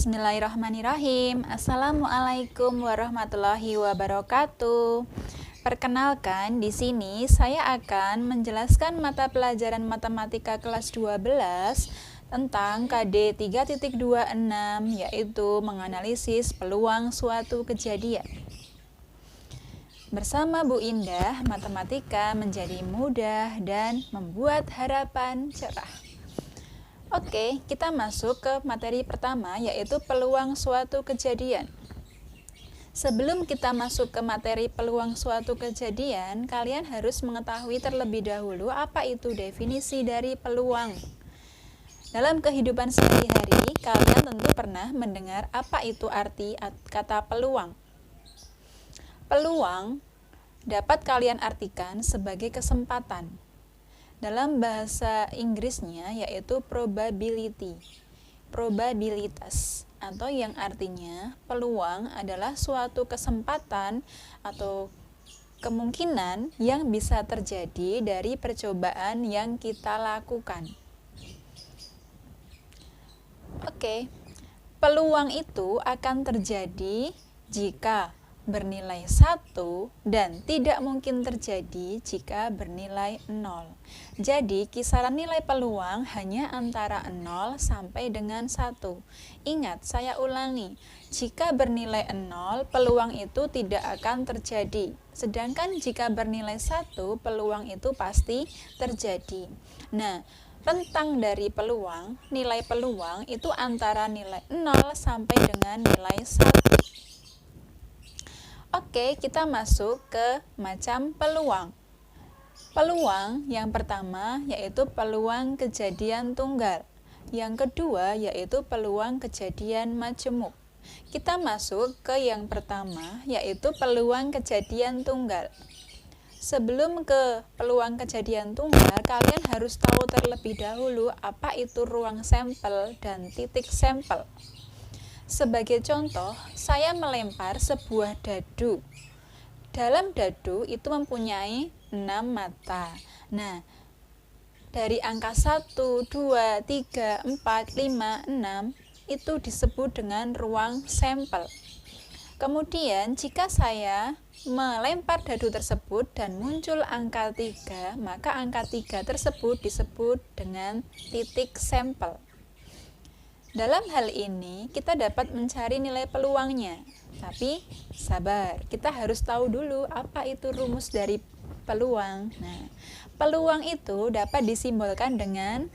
Bismillahirrahmanirrahim. Assalamualaikum warahmatullahi wabarakatuh. Perkenalkan, di sini saya akan menjelaskan mata pelajaran matematika kelas 12 tentang KD 3.26, yaitu menganalisis peluang suatu kejadian. Bersama Bu Indah, matematika menjadi mudah dan membuat harapan cerah. Oke, kita masuk ke materi pertama, yaitu peluang suatu kejadian. Sebelum kita masuk ke materi peluang suatu kejadian, kalian harus mengetahui terlebih dahulu apa itu definisi dari peluang. Dalam kehidupan sehari-hari, kalian tentu pernah mendengar apa itu arti kata peluang. Peluang dapat kalian artikan sebagai kesempatan. Dalam bahasa Inggrisnya yaitu probability, probabilitas, atau yang artinya peluang adalah suatu kesempatan atau kemungkinan yang bisa terjadi dari percobaan yang kita lakukan. Oke, peluang itu akan terjadi jika bernilai 1 dan tidak mungkin terjadi jika bernilai 0. Jadi, kisaran nilai peluang hanya antara 0 sampai dengan 1. Ingat, saya ulangi, jika bernilai 0, peluang itu tidak akan terjadi. Sedangkan jika bernilai 1, peluang itu pasti terjadi. Nah, rentang dari peluang, nilai peluang itu antara nilai 0 sampai dengan nilai 1. Oke, kita masuk ke macam peluang. Peluang yang pertama yaitu peluang kejadian tunggal. Yang kedua yaitu peluang kejadian majemuk. Kita masuk ke yang pertama yaitu peluang kejadian tunggal. Sebelum ke peluang kejadian tunggal, kalian harus tahu terlebih dahulu apa itu ruang sampel dan titik sampel. Sebagai contoh, saya melempar sebuah dadu. Dalam dadu itu mempunyai 6 mata. Nah, dari angka 1, 2, 3, 4, 5, 6 itu disebut dengan ruang sampel. Kemudian, jika saya melempar dadu tersebut dan muncul angka 3, maka angka 3 tersebut disebut dengan titik sampel. Dalam hal ini, kita dapat mencari nilai peluangnya. Tapi, sabar, kita harus tahu dulu apa itu rumus dari peluang. Nah, peluang itu dapat disimbolkan dengan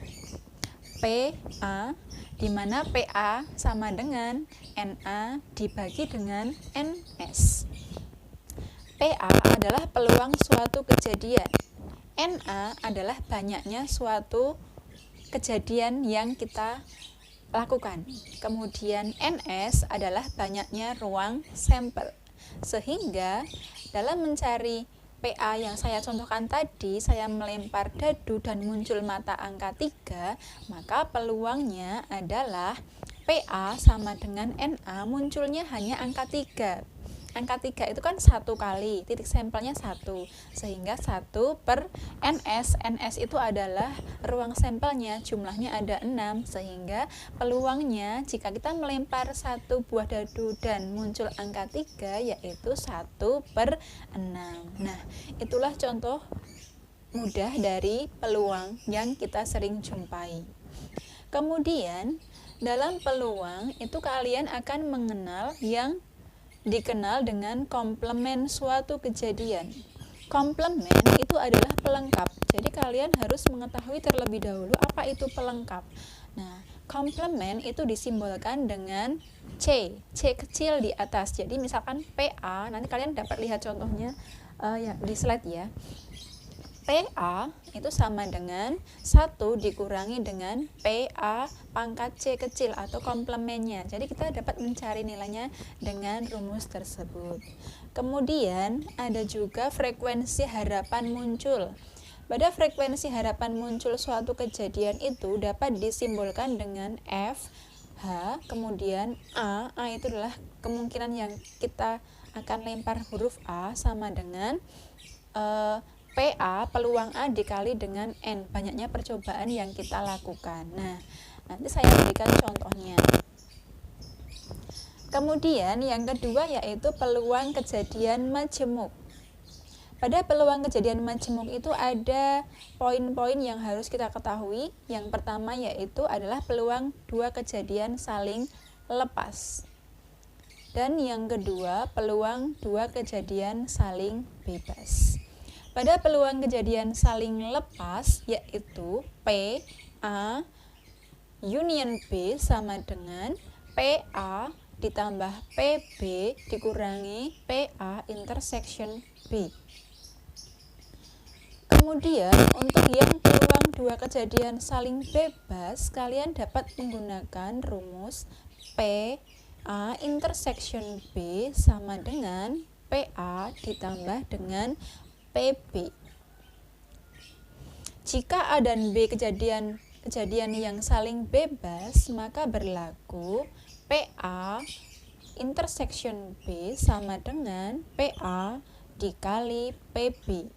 PA, di mana PA sama dengan NA dibagi dengan NS. PA adalah peluang suatu kejadian. NA adalah banyaknya suatu kejadian yang kita lakukan. Kemudian NS adalah banyaknya ruang sampel. Sehingga dalam mencari PA yang saya contohkan tadi, saya melempar dadu dan muncul mata angka 3, maka peluangnya adalah PA sama dengan NA munculnya hanya angka 3. Angka 3 itu kan 1 kali, titik sampelnya 1, sehingga 1 per NS. NS itu adalah ruang sampelnya, jumlahnya ada 6, sehingga peluangnya jika kita melempar 1 buah dadu dan muncul angka 3 yaitu 1 per 6. Nah, itulah contoh mudah dari peluang yang kita sering jumpai. Kemudian, dalam peluang itu kalian akan mengenal yang dikenal dengan komplement suatu kejadian. Komplement itu adalah pelengkap. Jadi kalian harus mengetahui terlebih dahulu apa itu pelengkap. Nah, komplement itu disimbolkan dengan C kecil di atas. Jadi misalkan PA, nanti kalian dapat lihat contohnya di slide ya. PA itu sama dengan 1 dikurangi dengan PA pangkat C kecil atau komplemennya. Jadi kita dapat mencari nilainya dengan rumus tersebut. Kemudian ada juga frekuensi harapan muncul. Pada frekuensi harapan muncul suatu kejadian itu dapat disimbolkan dengan F, H, kemudian A itu adalah kemungkinan yang kita akan lempar huruf A sama dengan PA, peluang A dikali dengan N, banyaknya percobaan yang kita lakukan. Nah, nanti saya berikan contohnya. Kemudian yang kedua yaitu peluang kejadian majemuk. Pada peluang kejadian majemuk itu ada poin-poin yang harus kita ketahui. Yang pertama yaitu adalah peluang dua kejadian saling lepas. Dan yang kedua, peluang dua kejadian saling bebas. Pada peluang kejadian saling lepas yaitu P, A, union B sama dengan PA ditambah PB dikurangi PA intersection B. Kemudian untuk yang peluang dua kejadian saling bebas, kalian dapat menggunakan rumus PA intersection B sama dengan PA ditambah dengan PB. Jika A dan B kejadian yang saling bebas, maka berlaku PA intersection B sama dengan PA dikali PB,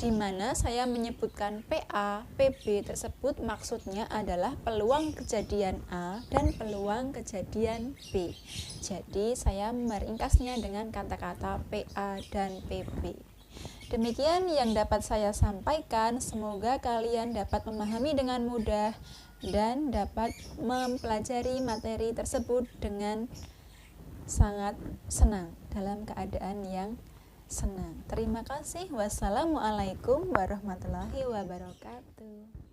di mana saya menyebutkan PA, PB tersebut maksudnya adalah peluang kejadian A dan peluang kejadian B. Jadi saya meringkasnya dengan kata-kata PA dan PB. Demikian yang dapat saya sampaikan, semoga kalian dapat memahami dengan mudah dan dapat mempelajari materi tersebut dengan sangat senang, dalam keadaan yang senang. Terima kasih. Wassalamualaikum warahmatullahi wabarakatuh.